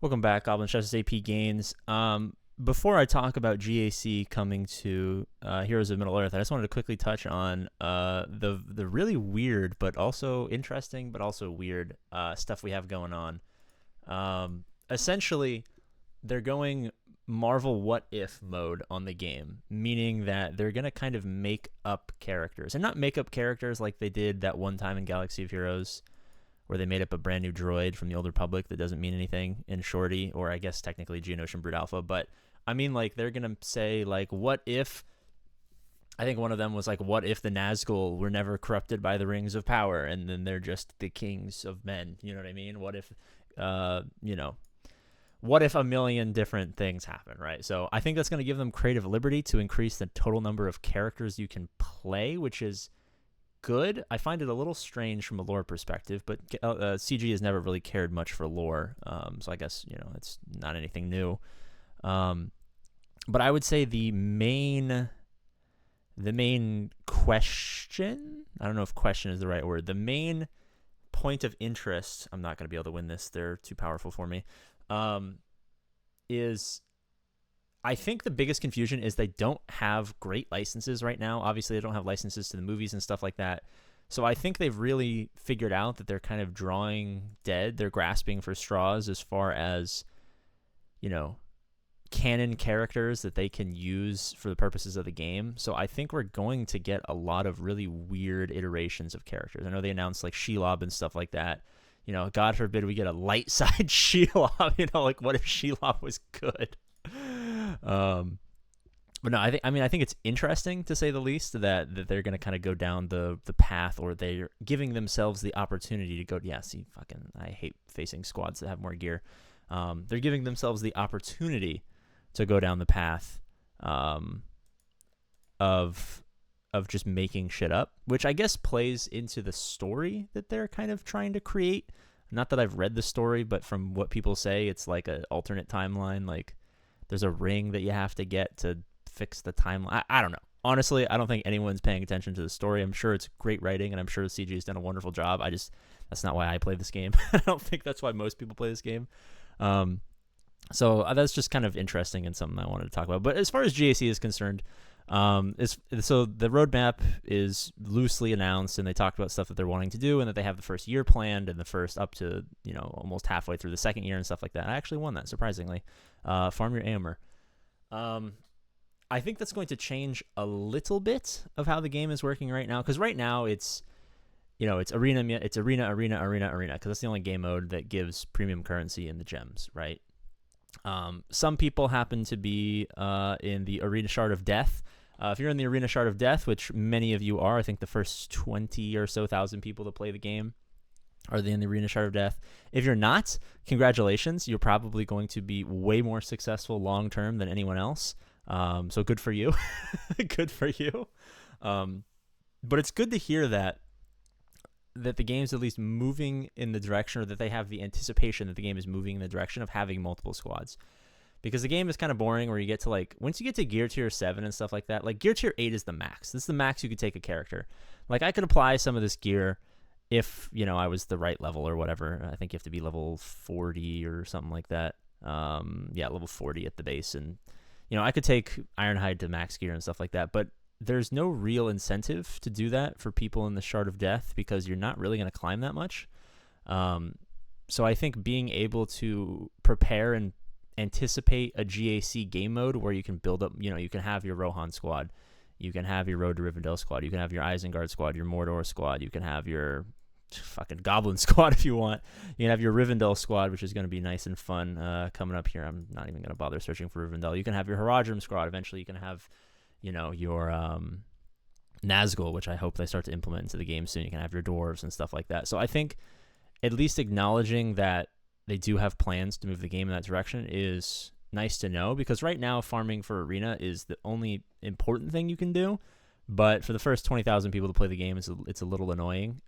Welcome back, Goblin Chef's APGAINS. Before I talk about GAC coming to Heroes of Middle-earth, I just wanted to quickly touch on the really weird but also interesting but also weird stuff we have going on. Essentially, they're going Marvel What If mode on the game, meaning that they're going to kind of make up characters. And not make up characters like they did that one time in Galaxy of Heroes, where they made up a brand new droid from the Old Republic that doesn't mean anything in Shorty, or I guess technically Geonosian Brood Alpha. But I mean, like, they're going to say, like, what if, I think one of them was like, what if the Nazgul were never corrupted by the rings of power and then they're just the kings of men? You know what I mean? What if, what if a million different things happen, right? So I think that's going to give them creative liberty to increase the total number of characters you can play, which is good. I find it a little strange from a lore perspective, but CG has never really cared much for lore, so I guess it's not anything new. But I would say the main question, I don't know if question is the right word, the main point of interest, I'm not going to be able to win this, they're too powerful for me, is I think the biggest confusion is they don't have great licenses right now. Obviously, they don't have licenses to the movies and stuff like that. So I think they've really figured out that they're kind of drawing dead. They're grasping for straws as far as, canon characters that they can use for the purposes of the game. So I think we're going to get a lot of really weird iterations of characters. I know they announced like Shelob and stuff like that. God forbid we get a light side Shelob. Like what if Shelob was good? But no, I think it's interesting, to say the least, that they're going to kind of go down the path, or they're giving themselves the opportunity to go. Yeah, see, I hate facing squads that have more gear. They're giving themselves the opportunity to go down the path of just making shit up, which I guess plays into the story that they're kind of trying to create. Not that I've read the story, but from what people say, it's like an alternate timeline. Like there's a ring that you have to get to fix the timeline. I don't know. Honestly, I don't think anyone's paying attention to the story. I'm sure it's great writing, and I'm sure CG has done a wonderful job. That's not why I play this game. I don't think that's why most people play this game. So that's just kind of interesting and something I wanted to talk about. But as far as GAC is concerned, so the roadmap is loosely announced, and they talked about stuff that they're wanting to do, and that they have the first year planned, and the first up to almost halfway through the second year and stuff like that. I actually won that, surprisingly. Farm your AMR. I think that's going to change a little bit of how the game is working right now, because right now it's arena, because that's the only game mode that gives premium currency in the gems, right? Some people happen to be in the Arena Shard of Death. If you're in the Arena Shard of Death, which many of you are, I think the first 20 or so thousand people to play the game are in the Arena Shard of Death. If you're not, congratulations. You're probably going to be way more successful long-term than anyone else. So good for you. Good for you. But it's good to hear that the game's at least moving in the direction, or that they have the anticipation that the game is moving in the direction of having multiple squads. Because the game is kind of boring where you get to once you get to gear tier 7 and stuff like that, like gear tier 8 is the max. This is the max you could take a character. Like I could apply some of this gear if, I was the right level or whatever. I think you have to be level 40 or something like that. Level 40 at the base. And, I could take Ironhide to max gear and stuff like that, but there's no real incentive to do that for people in the Shard of Death, because you're not really going to climb that much. So I think being able to prepare and anticipate a GAC game mode where you can build up, you can have your Rohan squad, you can have your Road to Rivendell squad, you can have your Isengard squad, your Mordor squad, you can have your fucking Goblin squad if you want. You can have your Rivendell squad, which is going to be nice and fun coming up here. I'm not even going to bother searching for Rivendell. You can have your Haradrim squad. Eventually you can have your Nazgul, which I hope they start to implement into the game soon. You can have your dwarves and stuff like that. So I think at least acknowledging that they do have plans to move the game in that direction is nice to know, because right now farming for Arena is the only important thing you can do. But for the first 20,000 people to play the game, it's a little annoying,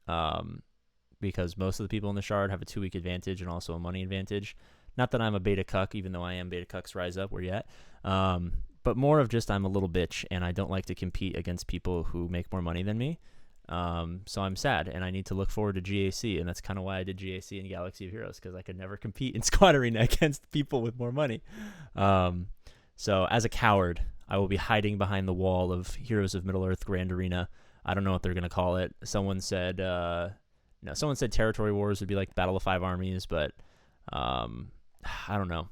because most of the people in the Shard have a 2-week advantage and also a money advantage. Not that I'm a beta cuck, even though I am beta cucks rise up, where you at? But more of just I'm a little bitch, and I don't like to compete against people who make more money than me. So I'm sad, and I need to look forward to GAC, and that's kind of why I did GAC and Galaxy of Heroes, because I could never compete in Squad Arena against people with more money. So as a coward, I will be hiding behind the wall of Heroes of Middle-earth Grand Arena. I don't know what they're going to call it. Someone said Territory Wars would be like Battle of Five Armies, but I don't know.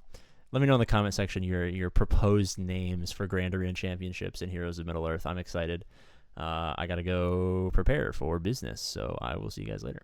Let me know in the comment section your proposed names for Grand Arena Championships in Heroes of Middle-earth. I'm excited. I got to go prepare for business, so I will see you guys later.